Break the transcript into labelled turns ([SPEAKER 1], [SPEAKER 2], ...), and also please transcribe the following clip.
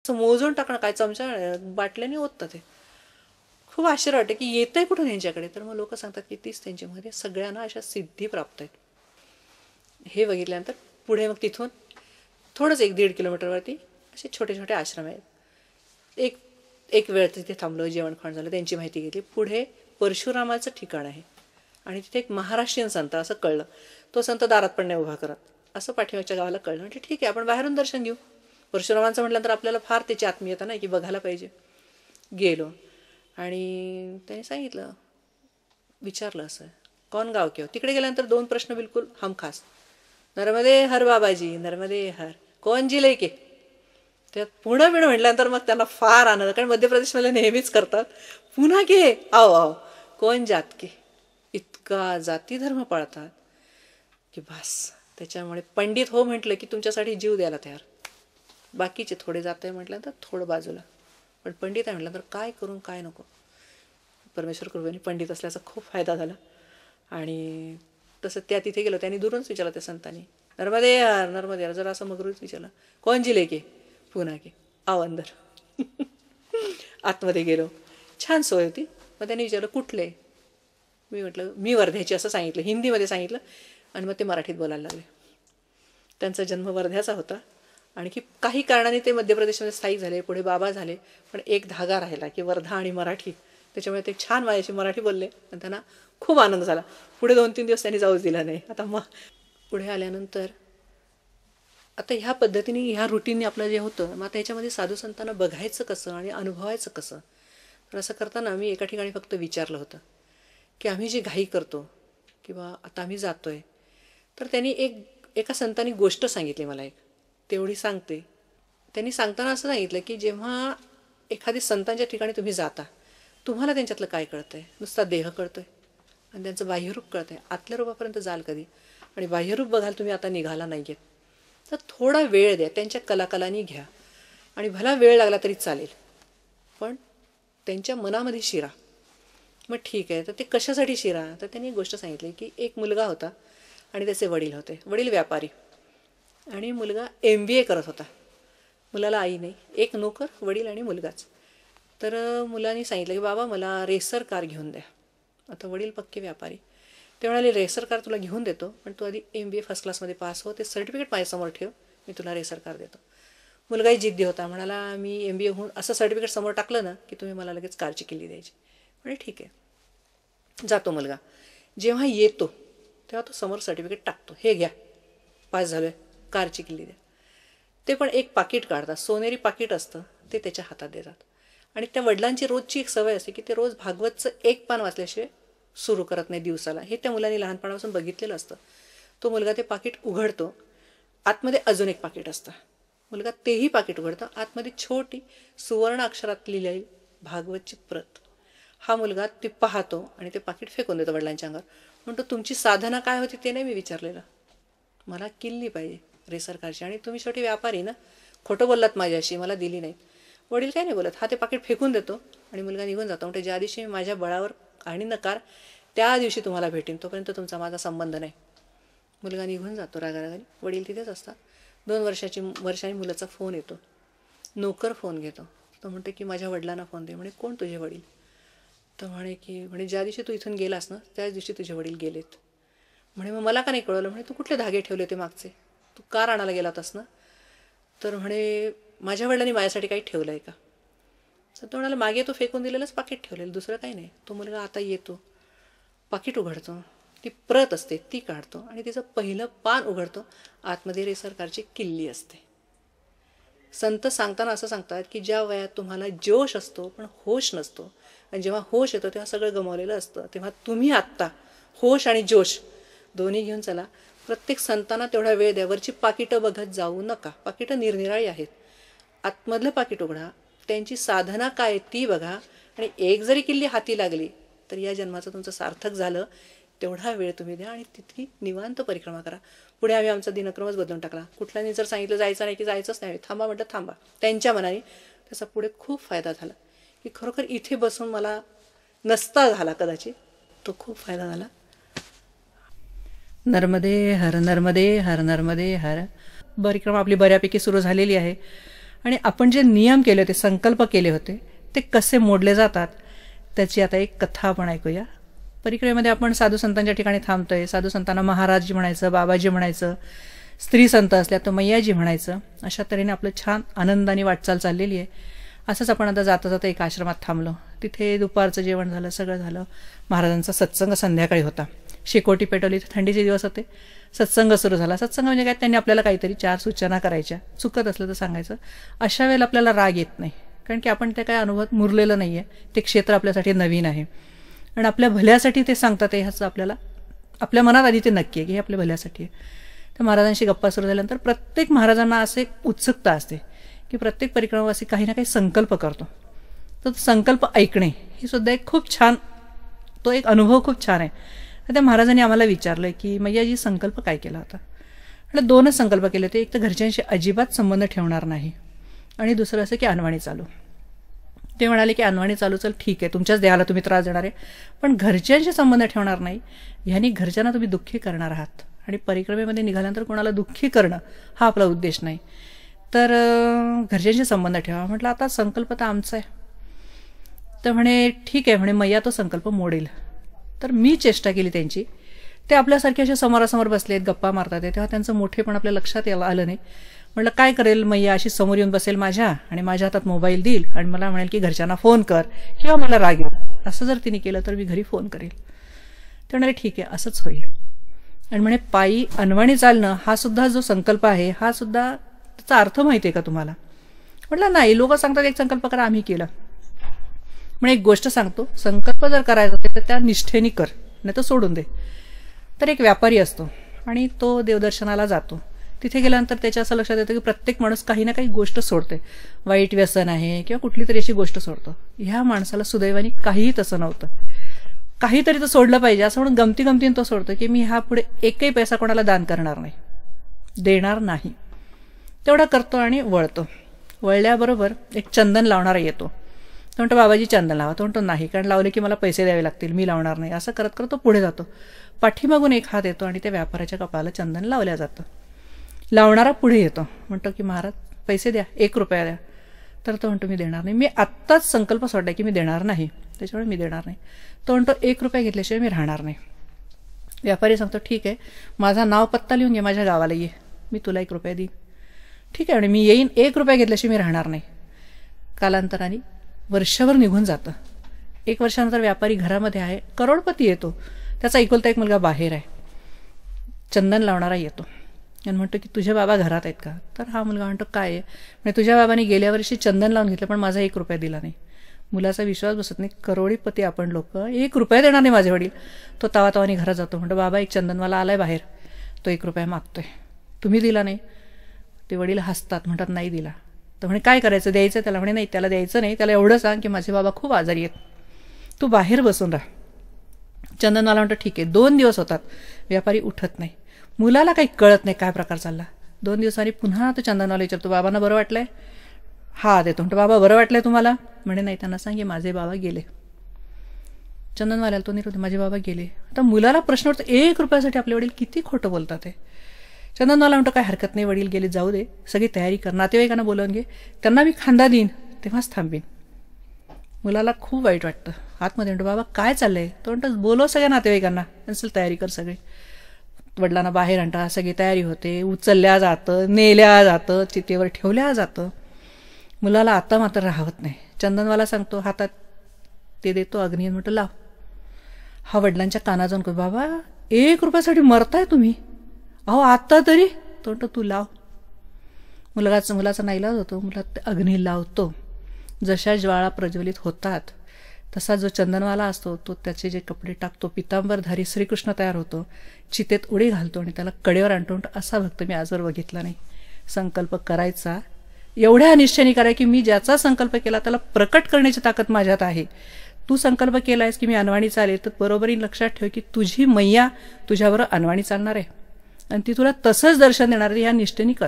[SPEAKER 1] असं मोजून टाकणं, काय चमचा बाटल्याने ओततं ते. खूप आश्चर्य वाटतं की येतंय कुठून यांच्याकडे. तर मग लोक सांगतात की तीच त्यांच्यामध्ये सगळ्यांना अशा सिद्धी प्राप्त आहेत. हे बघितल्यानंतर पुढे मग तिथून थोडंच 1-1.5 किलोमीटरवरती असे छोटे छोटे आश्रम आहेत. एक एक वेळ तिथे थांबलो, जेवण खाण झालं, त्यांची माहिती घेतली. पुढे परशुरामाचं ठिकाण आहे आणि तिथे एक महाराष्ट्रीयन संत असं कळलं. तो संत दारात पण नाही उभा करत, असं पाठीमागच्या गावाला कळलं. म्हणजे ठीक आहे, आपण बाहेरून दर्शन घेऊ. परशुरामांचं म्हटलं तर आपल्याला फार त्याची आत्मीयता नाही की बघायला पाहिजे. गेलो आणि त्याने सांगितलं, विचारलं असं, कौन गाव क्यों. तिकडे गेल्यानंतर 2 प्रश्न बिलकुल हमखास. नर्मदे हर बाबाजी, नर्मदे हर, कौन जिले के. त्यात पुणं बिणं म्हटल्यानंतर मग त्यांना फार आनंद, कारण मध्य प्रदेशमध्ये नेहमीच करतात. पुन्हा के आओ आओ, कोण जात के. इतका जाती धर्म पाळतात की बस. त्याच्यामुळे पंडित हो म्हटलं की तुमच्यासाठी जीव द्यायला तयार. बाकीचे थोडे जात आहे म्हटल्यानंतर थोडं बाजूला, पण पंडित आहे म्हटल्यानंतर काय करून काय नको. परमेश्वर कृपेने पंडित असल्याचा खूप फायदा झाला. आणि तसं त्या तिथे गेलो, त्यांनी दुरूनच विचारलं त्या संतांनी, नर्मदे यार नर्मदे यार, जरा असं मगरूच विचारलं, कोण जिले के, पुन्हा के, आव अंदर. आतमध्ये गेलो, छान सोय होती. मग त्यांनी विचारलं कुठले. मी म्हटलं मी वर्ध्याची असं सांगितलं, हिंदीमध्ये सांगितलं. आणि मग ते मराठीत बोलायला लागले. त्यांचा जन्म वर्ध्याचा होता आणि की काही कारणाने ते मध्य प्रदेशमध्ये स्थायिक झाले, पुढे बाबा झाले. पण एक धागा राहिला की वर्धा आणि मराठी, त्याच्यामुळे ते छान माझ्याशी मराठी बोलले आणि त्यांना खूप आनंद झाला. पुढे 2-3 दिवस त्यांनी जाऊच दिला नाही. आता मग पुढे आल्यानंतर आता ह्या पद्धतीने ह्या रुटीनने आपलं जे होतं, मग आता ह्याच्यामध्ये साधू संतांना बघायचं कसं आणि अनुभवायचं कसं. तर असं करताना मी एका ठिकाणी फक्त विचारलं होतं की आम्ही जी घाई करतो किंवा आता आम्ही जातो आहे, तर त्यांनी एका संतांनी गोष्ट सांगितली मला, एक तेवढी सांगते. त्यांनी सांगताना असं सांगितलं की जेव्हा एखादी संतांच्या ठिकाणी तुम्ही जाता, तुम्हाला त्यांच्यातलं काय कळतं आहे. नुसता देह कळतो आहे आणि त्यांचं बाह्यरूप कळतं आहे. आतल्या रूपापर्यंत जाल कधी, आणि बाह्यरूप बघाल तुम्ही आता निघाला नाही आहेत, तर थोडा वेळ द्या, त्यांच्या कलाकलांनी घ्या. आणि भला वेळ लागला तरी चालेल, पण त्यांच्या मनामध्ये शिरा. मग ठीक आहे, तर ते कशासाठी शिरा. तर त्यांनी एक गोष्ट सांगितली की एक मुलगा होता आणि त्याचे वडील होते. वडील व्यापारी आणि मुलगा MBA करत होता. मुलाला आई नाही, एक नोकर, वडील आणि मुलगाच. तर मुलांनी सांगितलं की बाबा मला रेसर कार घेऊन द्या. आता वडील पक्के व्यापारी. ते म्हणाले रेसर कार तुला घेऊन देतो, पण तू आधी MBA फर्स्ट क्लासमध्ये पास हो, ते सर्टिफिकेट माझ्यासमोर ठेव, मी तुला रेसर कार देतो. मुलगाही जिद्दी होता, म्हणाला मी MBA होऊन असं सर्टिफिकेट समोर टाकलं ना की तुम्ही मला लगेच कारची किल्ली द्यायची. म्हणजे ठीक आहे. जातो मुलगा. जेव्हा येतो तेव्हा तो समोर सर्टिफिकेट टाकतो, हे घ्या, पास झालो आहे, कारची किल्ली द्या. ते पण एक पाकिट काढतात, सोनेरी पाकिट असतं, ते त्याच्या हातात देतात. आणि त्या वडिलांची रोजची एक सवय असते की ते रोज भागवतचं एक पान वाचल्याशिवाय सुरू करत नाही दिवसाला. हे त्या मुलांनी लहानपणापासून बघितलेलं असतं. तो मुलगा ते पाकिट उघडतो, आतमध्ये अजून एक पाकिट असतं. मुलगा तेही पाकिट उघडतं, आतमध्ये छोटी सुवर्ण अक्षरात लिहिलेली भागवतची प्रत. हा मुलगा ती पाहतो आणि ते पाकिट फेकून देतो वडिलांच्या अंगावर. म्हणतो तुमची साधना काय होती ते नाही मी विचारलेलं, मला किल्ली पाहिजे रेसर कारची, आणि तुम्ही शेवटी व्यापारी ना, खोटं बोललात माझ्याशी, मला दिली नाही. वडील काय नाही बोलत, हा ते पाकिट फेकून देतो आणि मुलगा निघून जातो. म्हणजे ज्या दिवशी माझ्या बळावर आणि नकार, त्या दिवशी तुम्हाला भेटेन, तोपर्यंत तुमचा माझा संबंध नाही. मुलगा निघून जातो रागारागाने. वडील तिथेच असतात. 2 वर्षांनी मुलाचा फोन येतो. नोकर फोन घेतो. तो म्हणतो की माझ्या वडिलांना फोन दे. म्हणे कोण तुझे वडील. तर म्हणे ज्या दिवशी तू इथून गेलास ना त्याच दिवशी तुझे वडील गेलेत. म्हणे मग मला का नाही कळवलं. म्हणे तू कुठले धागे ठेवले होते मागचे, तू कार आणायला गेला होतास ना. तर म्हणे माझ्या वडिलांनी माझ्यासाठी काही ठेवलं आहे का. तर तो म्हणाला मागे तो फेकून दिलेलंच पाकिट ठेवलेलं, दुसरं काही नाही. तो मुलगा आता येतो, पाकिट उघडतो, ती प्रत असते ती काढतो आणि तिचं पहिलं पान उघडतो, आतमध्ये रेसर कारची किल्ली असते. संत सांगताना असं सांगतात की ज्या वयात तुम्हाला जोश असतो पण होश नसतो, आणि जेव्हा होश येतो तेव्हा सगळं गमावलेलं असतं, तेव्हा तुम्ही आत्ता होश आणि जोश दोन्ही घेऊन चला. प्रत्येक संतांना तेवढा वेळ द्या. वरची पाकिटं बघत जाऊ नका, पाकिटं निरनिराळी आहेत. आतमधलं पाकिट उघडा, त्यांची साधना काय ती बघा, आणि एक जरी किल्ली हाती लागली तर या जन्माचं तुमचं सार्थक झालं. तेवढा वेळ तुम्ही द्या आणि तितकी निवांत परिक्रमा करा. पुढे आम्ही आमचा दिनक्रमच बदलून टाकला. कुठल्याने जर सांगितलं जायचं नाही की जायचंच नाही, थांबा म्हटलं थांबा, त्यांच्या मनाने. त्याचा पुढे खूप फायदा झाला की खरोखर इथे बसून मला नसता झाला कदाचित, तो खूप फायदा झाला. नर्मदे हर, नर्मदे हर, नर्मदे हर. परिक्रमा आपली बऱ्यापैकी सुरू झालेली आहे. आणि आपण जे नियम केले होते, संकल्प केले होते, ते कसे मोडले जातात त्याची आता एक कथा आपण ऐकूया. परिक्रमेमध्ये आपण साधू संतांच्या ठिकाणी थांबतोय. साधू संतांना महाराजजी म्हणायचं, बाबाजी म्हणायचं, स्त्री संत असल्या तर मैयाजी म्हणायचं. अशा तऱ्हेने आपलं छान आनंदाने वाटचाल चाललेली आहे. असंच आपण आता जाता जाता एक आश्रमात थांबलो. तिथे दुपारचं जेवण झालं, सगळं झालं. महाराजांचा सत्संग संध्याकाळी होता. शेकोटी पेटवली, थंडीचे दिवस होते. सत्संग सुरू झाला. सत्संग म्हणजे काय, त्यांनी आपल्याला काहीतरी 4 सूचना करायच्या, चुकत असलं तर सांगायचं. अशा वेळेला आपल्याला राग येत नाही, कारण की आपण ते काय अनुभवात मुरलेलं नाही आहे. ते क्षेत्र आपल्यासाठी नवीन आहे आणि आपल्या भल्यासाठी ते सांगतात, ह्याचं आपल्याला आपल्या मनात आधी ते नक्की आहे की हे आपल्या भल्यासाठी आहे. तर महाराजांशी गप्पा सुरू झाल्यानंतर प्रत्येक महाराजांना असे एक उत्सुकता असते की प्रत्येक परिक्रमावासी काही ना काही संकल्प करतो. तर संकल्प ऐकणे ही सुद्धा एक खूप छान, तो एक अनुभव खूप छान आहे. तर त्या महाराजांनी आम्हाला विचारलं की मैयाजी संकल्प काय केला होता. म्हटलं 2च संकल्प केले होते. एक तर घरच्यांशी अजिबात संबंध ठेवणार नाही आणि दुसरं असं की अनवाणी चालू. ते म्हणाले की अनवाणी चालू चल ठीक आहे, तुमच्याच देहाला तुम्ही त्रास देणार आहे, पण घरच्यांशी संबंध ठेवणार नाही. ह्यानी घरच्यांना तुम्ही दुःखी करणार आहात आणि परिक्रमेमध्ये निघाल्यानंतर कोणाला दुःखी करणं हा आपला उद्देश नाही. तर घरच्यांशी संबंध ठेवा. म्हटलं आता संकल्प तर आमचा आहे. तर म्हणे ठीक आहे, म्हणे मैया तो संकल्प मोडेल. तर मी चेष्टा केली त्यांची. ते आपल्यासारखे असे समोरासमोर बसले आहेत, गप्पा मारतात, तेव्हा त्यांचं मोठेपण आपल्या लक्षात आलं नाही. म्हटलं काय करेल मैया, अशी समोर येऊन बसेल माझ्या आणि माझ्या हातात मोबाईल देईल आणि मला म्हणेल की घरच्यांना फोन कर किंवा मला राग येईल. असं जर तिने केलं तर मी घरी फोन करेल. ते म्हणाले ठीक आहे, असंच होईल. आणि म्हणे पायी अनवाणी चालणं हा सुद्धा जो संकल्प आहे, हा सुद्धा त्याचा अर्थ माहिती आहे का तुम्हाला. म्हटलं नाही, लोक सांगतात एक संकल्प करा, आम्ही केला. म्हणे एक गोष्ट सांगतो, संकल्प जर करायचा असेल तर त्या निष्ठेने कर, नाही तर सोडून दे. तर एक व्यापारी असतो आणि तो देवदर्शनाला जातो. तिथे गेल्यानंतर त्याच्या असं लक्षात येतं की प्रत्येक माणूस काही ना काही गोष्ट सोडते. वाईट व्यसन आहे किंवा कुठली तरी अशी गोष्ट सोडतो. ह्या माणसाला सुदैवाने काहीही तसं नव्हतं. काहीतरी तो सोडलं पाहिजे असं म्हणून गमतीने तो सोडतो की मी हा पुढे एकही पैसा कोणाला दान करणार नाही, देणार नाही. तेवढा करतो आणि वळतो. वळल्याबरोबर एक चंदन लावणारा येतो. तो म्हणतो बाबाजी चंदन लावा. तो म्हणतो नाही, कारण लावले की मला पैसे द्यावे लागतील, मी लावणार नाही. असं करत करत तो पुढे जातो. पाठीमागून एक हात येतो आणि त्या व्यापाऱ्याच्या कपाळाला चंदन लावल्या जातं. लावणारा पुढे येतो, म्हणतो की महाराज पैसे द्या, 1 रुपया द्या. तर तो म्हणतो मी देणार नाही, मी आत्ताच संकल्प सोडला की मी देणार नाही, त्याच्यामुळे मी देणार नाही. तो म्हणतो 1 रुपया घेतल्याशिवाय मी राहणार नाही. व्यापारी सांगतो ठीक आहे, माझा नाव पत्ता लिहून घे, माझ्या गावाला ये, मी तुला 1 रुपया देईन. ठीक आहे, आणि मी येईन, 1 रुपया घेतल्याशिवाय मी राहणार नाही. कालांतराने वर्षभर निघून जातं. 1 वर्षानंतर व्यापारी घरामध्ये आहे, करोडपती येतो. त्याचा एकुलता एक मुलगा बाहेर आहे. चंदन लावणारा येतो आणि म्हणतो की तुझे बाबा घरात आहेत का. तर हा मुलगा म्हणतो काय आहे. म्हणजे तुझ्या बाबाने गेल्या वर्षी चंदन लावून घेतलं पण माझा 1 रुपया दिला नाही. मुलाचा विश्वास बसत नाही. करोडीपती आपण लोक, 1 रुपया देणार नाही माझे वडील. तो तावातावानी घरात जातो. म्हणतो बाबा एक चंदनवाला आलाय बाहेर, तो 1 रुपया मागतोय, तुम्ही दिला नाही. ते वडील हसतात, म्हणतात नाही दिला. तर म्हणे काय करायचं, द्यायचं त्याला. म्हणे नाही, त्याला द्यायचं नाही, त्याला एवढं सांग की माझे बाबा खूप आजारी आहेत, तू बाहेर बसून राहा. चंदनवाला म्हणतो ठीक आहे. 2 दिवस होतात, व्यापारी उठत नाही. मुलाला काही कळत नाही काय प्रकार चालला. 2 दिवसांनी पुन्हा तो चंदनवाला विचारतो बाबांना बरं वाटलंय. हा देतो. म्हणतो बाबा बरं वाटलंय तुम्हाला. म्हणे नाही, त्यांना सांगे माझे बाबा गेले. चंदनवाल्याला तो निरोध, माझे बाबा गेले. तर मुलाला प्रश्न वाटतो 1 रुपयासाठी आपले वडील किती खोटं बोलतात ते. चंदनवाला म्हणतो काय हरकत नाही, वडील गेले, जाऊ दे, सगळी तयारी कर, नातेवाईकांना बोलवून घे, त्यांना मी खांदा देईन, तेव्हाच थांबीन. मुलाला खूप वाईट वाटतं. आतमध्ये म्हणतो बाबा काय चाललंय. तो म्हणतो बोलव सगळ्या नातेवाईकांना, त्यांचं तयारी कर सगळी. वडिलांना बाहेर आणता, सगळी तयारी होते, उचलल्या जातं, नेल्या जातं, चितेवर ठेवल्या जातं. मुलाला आता मात्र राहत नाही. चंदनवाला सांगतो, हातात ते देतो अग्नी, म्हणतो लाव. हा वडिलांच्या काना जाऊन बाबा 1 रुपयासाठी मरताय तुम्ही, अहो आत्ता तरी. तो म्हणतो तू लाव. मुलाचा नाईलाज होतो. मुला अग्नी लावतो. जशा ज्वाळा प्रज्वलित होतात तसा जो चंदनवाला असतो तो त्याचे जे कपडे टाकतो, पितांबरधारी श्रीकृष्ण तयार होतो, चितेत उडी घालतो आणि त्याला कडेवर आणतो. असा भक्त मी आजवर बघितला नाही. संकल्प करायचा, एवढ्या निश्चयाने करा की मी ज्याचा संकल्प केला त्याला प्रकट करण्याची ताकद माझ्यात आहे. तू संकल्प केलायस की मी अनवाणी चालेल, तर बरोबरी लक्षात ठेव की तुझी मैया तुझ्यावर अनवाणी चालणार आहे आणि ती तुला तसंच दर्शन देणार आहे. ह्या निष्ठेने कर.